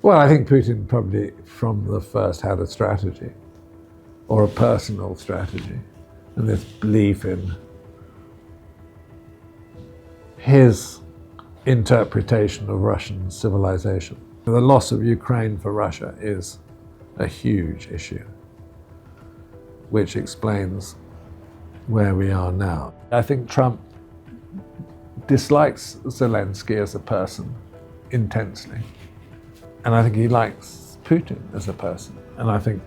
Well, I think Putin probably from the first had a strategy, or a personal strategy, and this belief in his interpretation of Russian civilization. The loss of Ukraine for Russia is a huge issue, which explains where we are now. I think Trump dislikes Zelensky as a person intensely, and I think he likes Putin as a person, and I think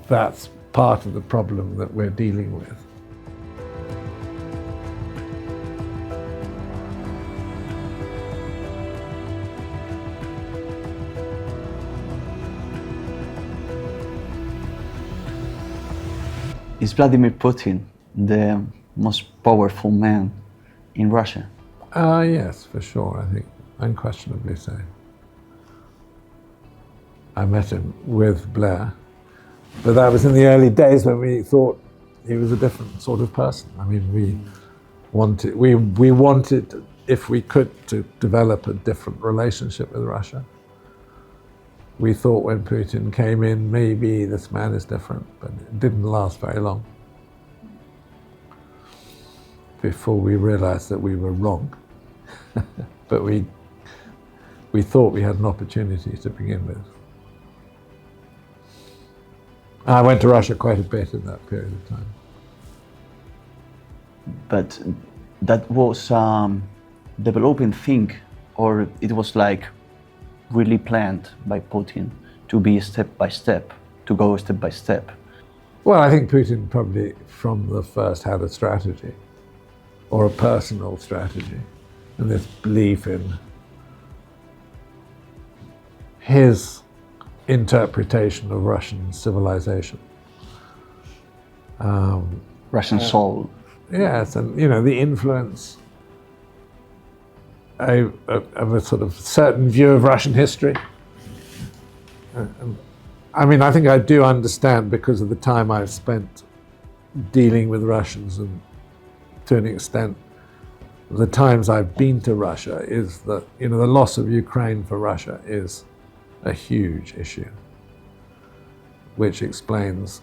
that's part of the problem that we're dealing with. Is Vladimir Putin the most powerful man in Russia? Yes, for sure, I think, unquestionably so. I met him with Blair, but that was in the early days when we thought he was a different sort of person. I mean, we wanted, if we could, to develop a different relationship with Russia. We thought when Putin came in, maybe this man is different, but it didn't last very long before we realized that we were wrong. But we thought we had an opportunity to begin with. I went to Russia quite a bit in that period of time. But that was developing thing, or it was like really planned by Putin to be step by step, to go step by step? Well, I think Putin probably from the first had a strategy, or a personal strategy, and this belief in his interpretation of Russian civilization. Russian soul. Yes, and you know, the influence of a sort of certain view of Russian history. I mean, I think I do understand, because of the time I've spent dealing with Russians, and to an extent, the times I've been to Russia, is that, you know, the loss of Ukraine for Russia is a huge issue, which explains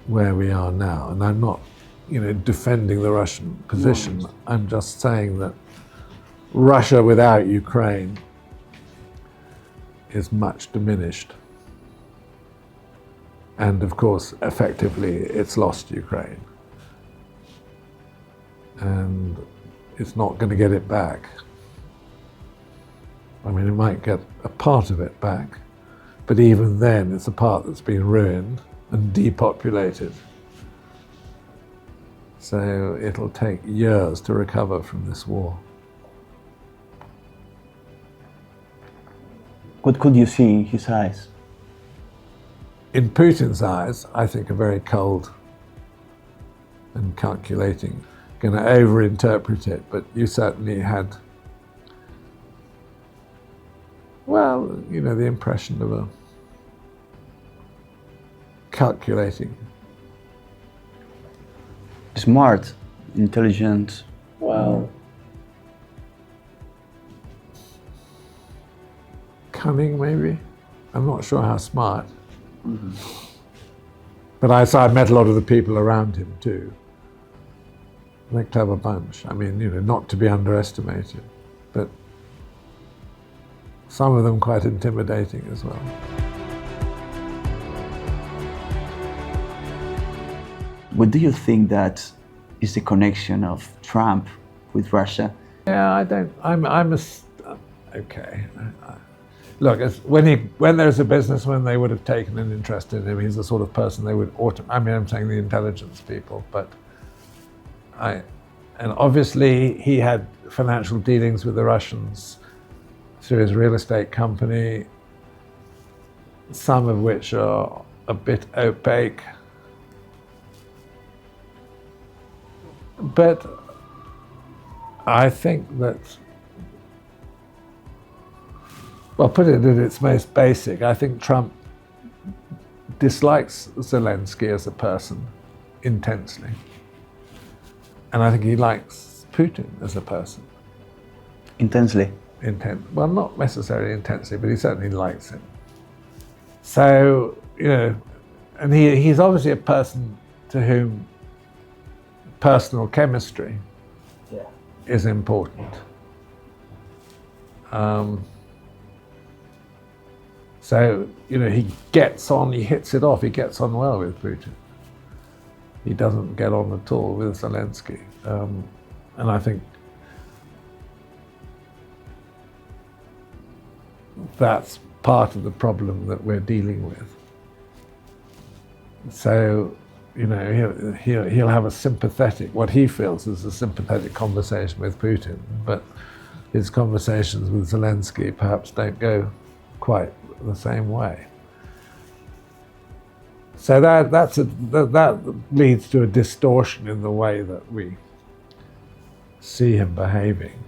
where we are now. And I'm not, you know, defending the Russian position. I'm just saying that Russia without Ukraine is much diminished. And of course, effectively, it's lost Ukraine. And it's not going to get it back. I mean, it might get a part of it back, but even then, it's a part that's been ruined and depopulated. So it'll take years to recover from this war. What could you see in his eyes? In Putin's eyes, I think, are very cold and calculating. Going to over-interpret it, but you certainly had, well, you know, the impression of a calculating. Smart, intelligent. Well, cunning, maybe. I'm not sure how smart. Mm-hmm. But I met a lot of the people around him too. They're a clever bunch. I mean, you know, not to be underestimated, but some of them quite intimidating as well. What do you think that is the connection of Trump with Russia? Yeah, okay. Look, when there's a businessman, they would have taken an interest in him. He's the sort of person they would I'm saying the intelligence people, but and obviously he had financial dealings with the Russians through his real estate company, some of which are a bit opaque. But I think that, well, put it at its most basic, I think Trump dislikes Zelensky as a person intensely. And I think he likes Putin as a person. Intensely? well, not necessarily intensely, but he certainly likes him. So, you know, and he's obviously a person to whom personal chemistry is important. So, you know, he hits it off, he gets on well with Putin. He doesn't get on at all with Zelensky. And I think that's part of the problem that we're dealing with. So, you know, he'll have what he feels is a sympathetic conversation with Putin, but his conversations with Zelensky perhaps don't go quite the same way. So that leads to a distortion in the way that we see him behaving.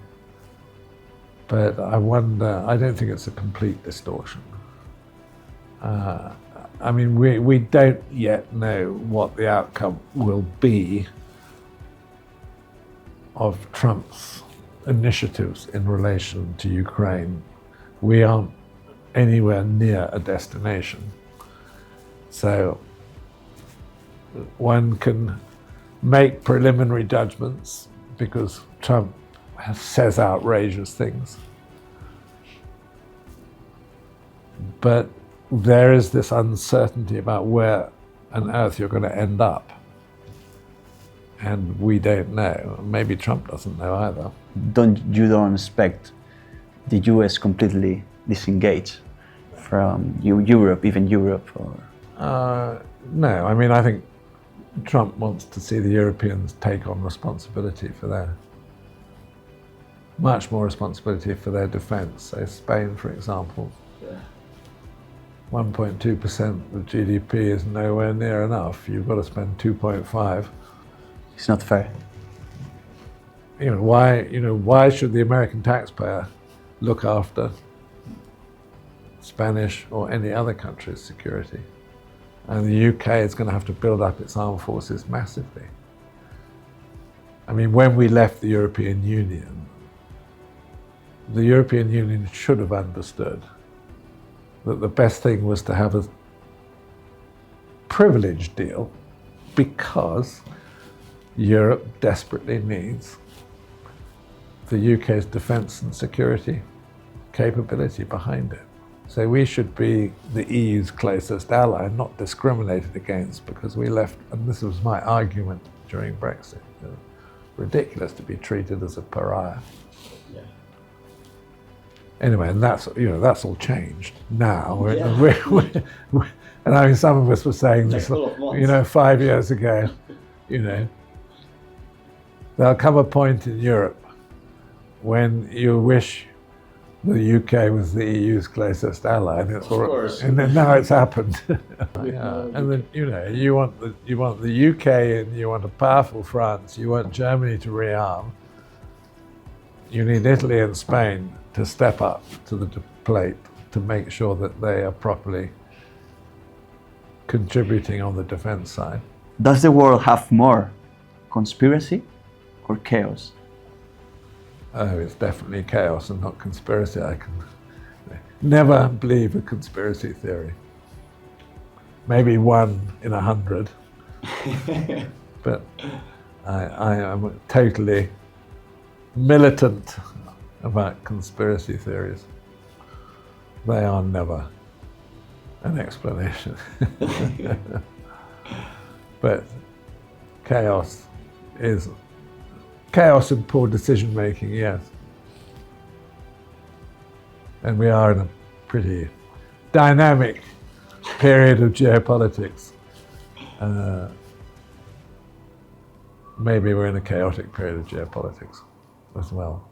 But I don't think it's a complete distortion. I mean, we don't yet know what the outcome will be of Trump's initiatives in relation to Ukraine. We aren't anywhere near a destination. So one can make preliminary judgments because Trump says outrageous things. But there is this uncertainty about where on earth you're going to end up. And we don't know. Maybe Trump doesn't know either. You don't expect the US completely disengage from Europe, even Europe? Or? No, I mean, I think Trump wants to see the Europeans take on responsibility for much more responsibility for their defense. So Spain, for example, 1.2% of GDP is nowhere near enough. You've got to spend 2.5. It's not fair. Why should the American taxpayer look after Spanish or any other country's security? And the UK is going to have to build up its armed forces massively. I mean, when we left the European Union should have understood that the best thing was to have a privileged deal because Europe desperately needs the UK's defence and security capability behind it. So we should be the EU's closest ally, not discriminated against, because we left, and this was my argument during Brexit, ridiculous to be treated as a pariah. Yeah. Anyway, and that's all changed now. And I mean, some of us were saying this, 5 years ago, there'll come a point in Europe when you wish the UK was the EU's closest ally, and then now it's happened. And then you want the UK, and you want a powerful France. You want Germany to rearm. You need Italy and Spain to step up to the plate to make sure that they are properly contributing on the defense side. Does the world have more conspiracy or chaos? Oh, it's definitely chaos and not conspiracy. I can never believe a conspiracy theory. Maybe 1 in 100. But I am totally militant about conspiracy theories. They are never an explanation. But chaos and poor decision making, yes. And we are in a pretty dynamic period of geopolitics. Maybe we're in a chaotic period of geopolitics as well.